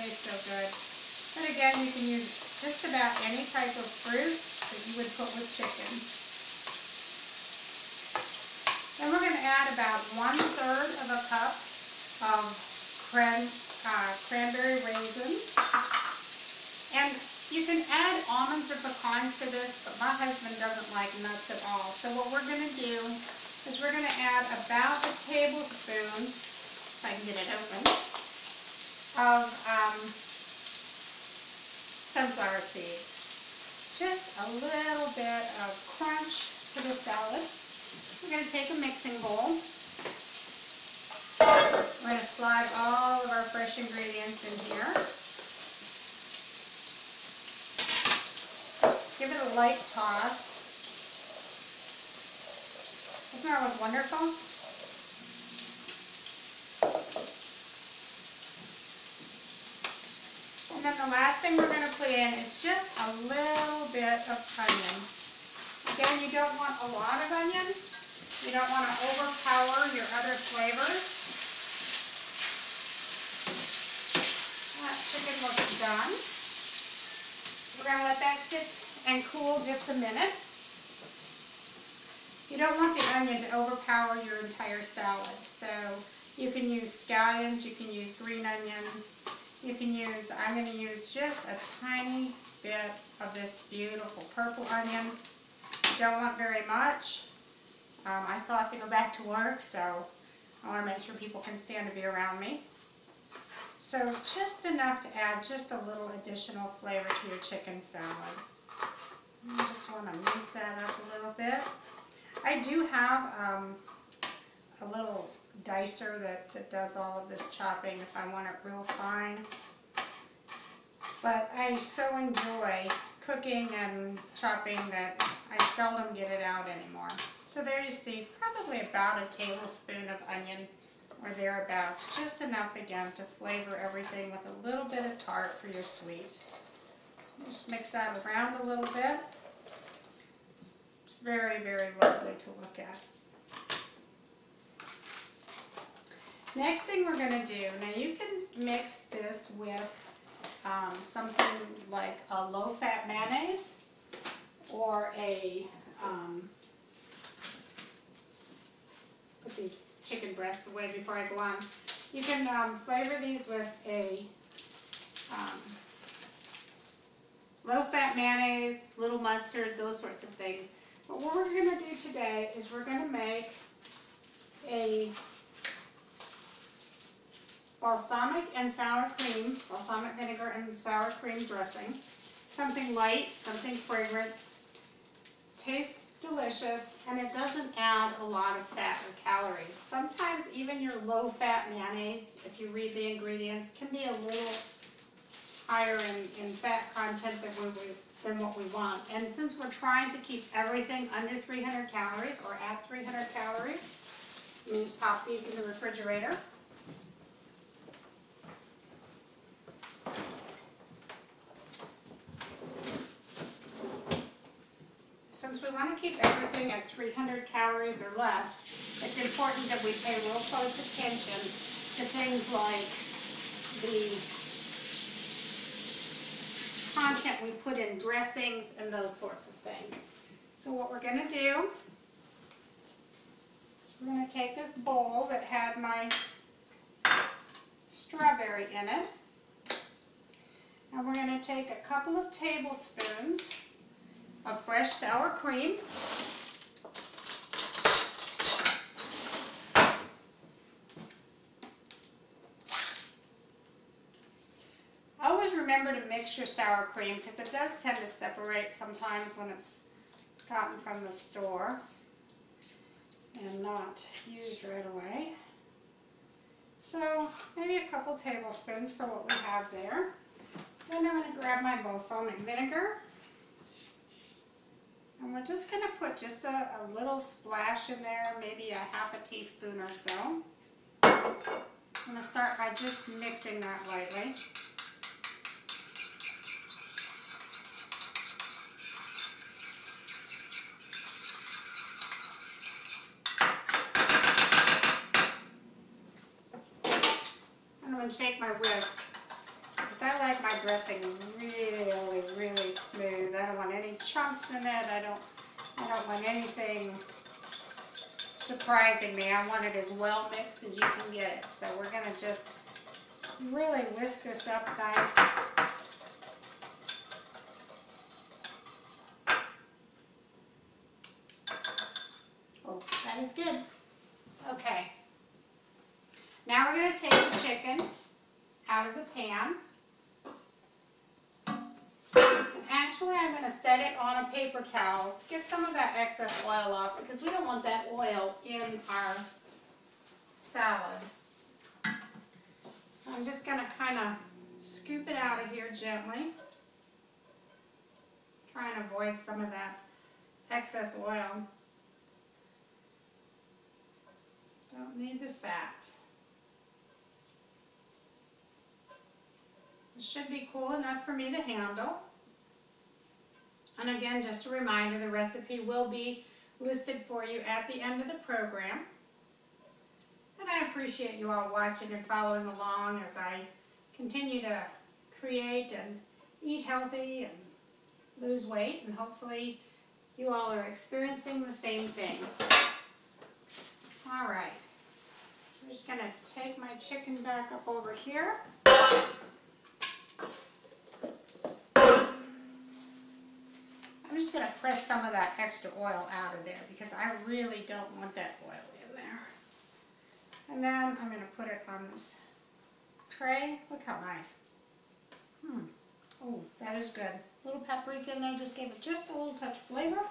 tastes so good. But again, you can use just about any type of fruit that you would put with chicken. Then we're going to add about 1/3 of a cup of cranberry raisins. And you can add almonds or pecans to this, but my husband doesn't like nuts at all. So what we're going to do is we're going to add about a tablespoon, if I can get it open, of sunflower seeds. Just a little bit of crunch to the salad. We're going to take a mixing bowl. We're going to slide all of our fresh ingredients in here. Give it a light toss. Doesn't that look wonderful? And then the last thing we're going to put in is just a little bit of onion. Again, you don't want a lot of onion. You don't want to overpower your other flavors. That chicken looks done. We're going to let that sit and cool just a minute. You don't want the onion to overpower your entire salad. So you can use scallions, you can use green onion, you can use, I'm going to use just a tiny bit of this beautiful purple onion. You don't want very much. I still have to go back to work, so I want to make sure people can stand to be around me. So just enough to add just a little additional flavor to your chicken salad. You just want to mince that up a little bit. I do have a little dicer that does all of this chopping if I want it real fine. But I so enjoy cooking and chopping that I seldom get it out anymore. So there you see, probably about a tablespoon of onion or thereabouts. Just enough again to flavor everything with a little bit of tart for your sweet. Just mix that around a little bit. It's very, very lovely to look at. Next thing we're going to do, now you can mix this with something like a low-fat mayonnaise or a, put these chicken breasts away before I go on. You can flavor these with a low-fat mayonnaise, little mustard, those sorts of things. But what we're going to do today is we're going to make a balsamic and sour cream, balsamic vinegar and sour cream dressing. Something light, something fragrant, tastes delicious, and it doesn't add a lot of fat or calories. Sometimes even your low-fat mayonnaise, if you read the ingredients, can be a little higher in fat content than what we want. And since we're trying to keep everything under 300 calories or at 300 calories, let me just pop these in the refrigerator. Since we want to keep everything at 300 calories or less, it's important that we pay real close attention to things like the content we put in dressings and those sorts of things. So what we're going to do, we're going to take this bowl that had my strawberry in it, and we're going to take a couple of tablespoons of fresh sour cream. Always remember to mix your sour cream because it does tend to separate sometimes when it's gotten from the store and not used right away. So maybe a couple tablespoons for what we have there. Then I'm going to grab my balsamic vinegar. And we're just going to put just a little splash in there, maybe a half a teaspoon or so. I'm going to start by just mixing that lightly. And I'm going to take my whisk because I like my dressing really, really smooth. I don't want any chunks in it. I don't want anything surprising me. I want it as well mixed as you can get it. So we're going to just really whisk this up nice. Oh, that is good. Okay. Now we're going to take the chicken out of the pan. And actually, I'm going to set it on a paper towel to get some of that excess oil off because we don't want that oil in our salad. So I'm just going to kind of scoop it out of here gently. Try and avoid some of that excess oil. Don't need the fat. It should be cool enough for me to handle. And again, just a reminder, the recipe will be listed for you at the end of the program. And I appreciate you all watching and following along as I continue to create and eat healthy and lose weight. And hopefully you all are experiencing the same thing. All right. So we're just going to take my chicken back up over here. I'm just going to press some of that extra oil out of there because I really don't want that oil in there. And then I'm going to put it on this tray. Look how nice. Oh, that is good. A little paprika in there just gave it just a little touch of flavor.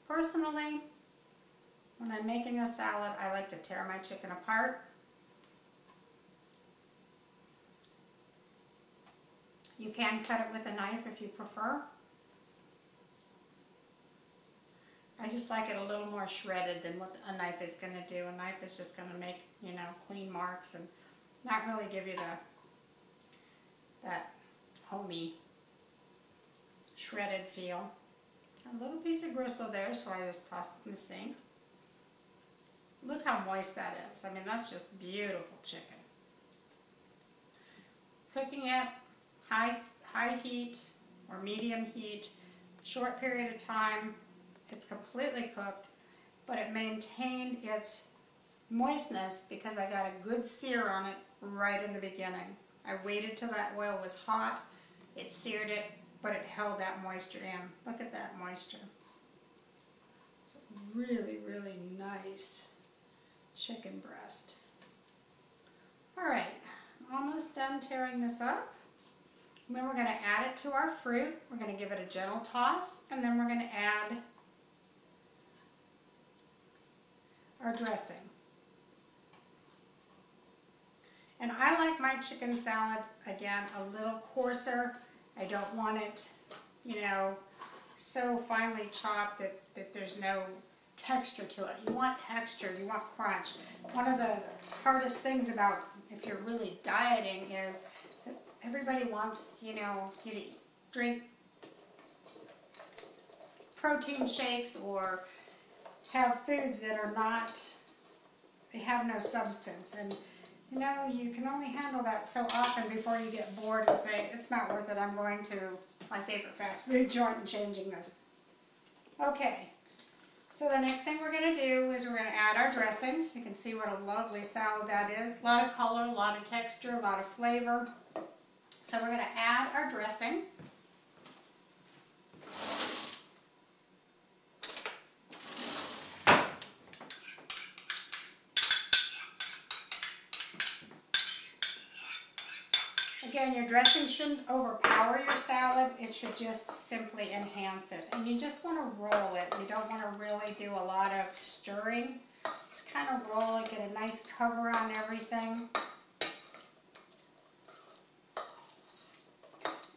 Personally, when I'm making a salad, I like to tear my chicken apart. You can cut it with a knife if you prefer. I just like it a little more shredded than what a knife is going to do. A knife is just going to make, you know, clean marks and not really give you that homey shredded feel. A little piece of gristle there, so I just tossed it in the sink. Look how moist that is. I mean, that's just beautiful chicken. Cooking it high heat or medium heat, short period of time, it's completely cooked, but it maintained its moistness because I got a good sear on it right in the beginning. I waited till that oil was hot, it seared it, but it held that moisture in. Look at that moisture. It's a really, really nice chicken breast. All right, almost done tearing this up. And then we're going to add it to our fruit. We're going to give it a gentle toss, and then we're going to add our dressing. And I like my chicken salad, again, a little coarser. I don't want it, you know, so finely chopped that there's no texture to it. You want texture, you want crunch. One of the hardest things about if you're really dieting is that everybody wants, you know, you to drink protein shakes or have foods that are not, they have no substance. And you know, you can only handle that so often before you get bored and say, it's not worth it, I'm going to my favorite fast food joint and changing this. Okay, so the next thing we're going to do is we're going to add our dressing. You can see what a lovely salad that is. A lot of color, a lot of texture, a lot of flavor. So we're going to add our dressing. Again, your dressing shouldn't overpower your salad. It should just simply enhance it. And you just want to roll it. You don't want to really do a lot of stirring. Just kind of roll it, get a nice cover on everything.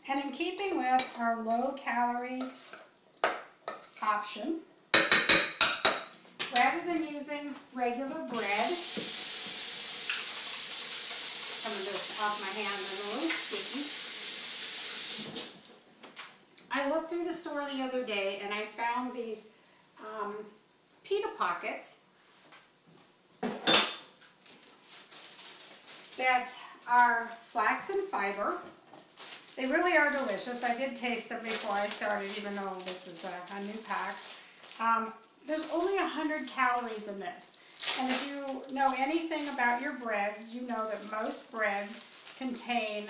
And in keeping with our low-calorie option, rather than using regular bread, some of this off my hand and a little sticky. I looked through the store the other day and I found these pita pockets. that are flax and fiber. They really are delicious. I did taste them before I started, even though this is a new pack. There's only 100 calories in this. And if you know anything about your breads, you know that most breads contain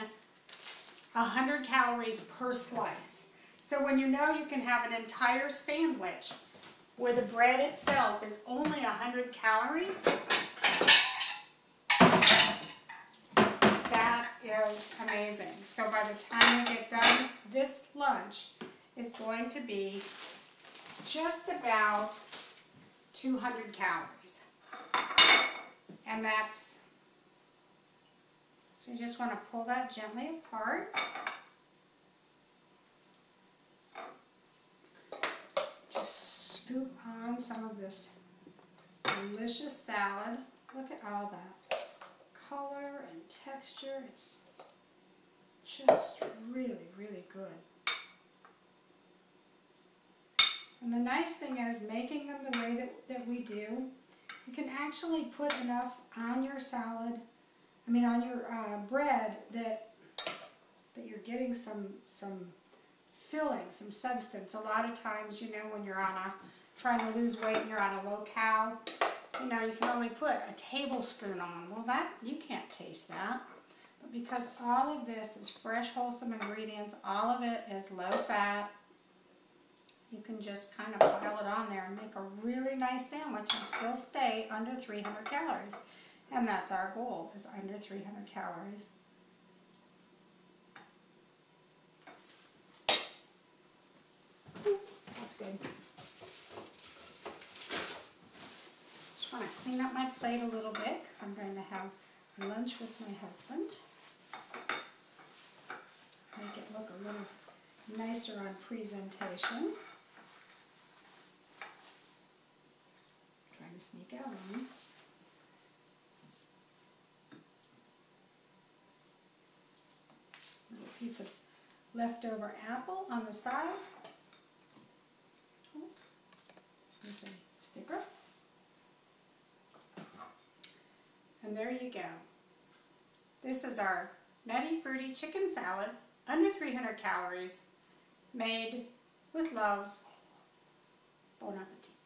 100 calories per slice. So when you know you can have an entire sandwich where the bread itself is only 100 calories, that is amazing. So by the time we get done, this lunch is going to be just about 200 calories. And that's, so you just want to pull that gently apart. Just scoop on some of this delicious salad. Look at all that color and texture. It's just really, really good. And the nice thing is, making them the way that we do, you can actually put enough on your salad, on your bread, that you're getting some filling, some substance. A lot of times, when you're trying to lose weight and you're on a low-cal, you can only put a tablespoon on. Well, you can't taste that. But because all of this is fresh, wholesome ingredients, all of it is low-fat, you can just kind of pile it on there and make a really nice sandwich and still stay under 300 calories. And that's our goal, is under 300 calories. That's good. Just want to clean up my plate a little bit because I'm going to have lunch with my husband. Make it look a little nicer on presentation. Trying to sneak out on me. Little piece of leftover apple on the side. There's a sticker. And there you go. This is our nutty, fruity chicken salad, under 300 calories, made with love. Bon appetit.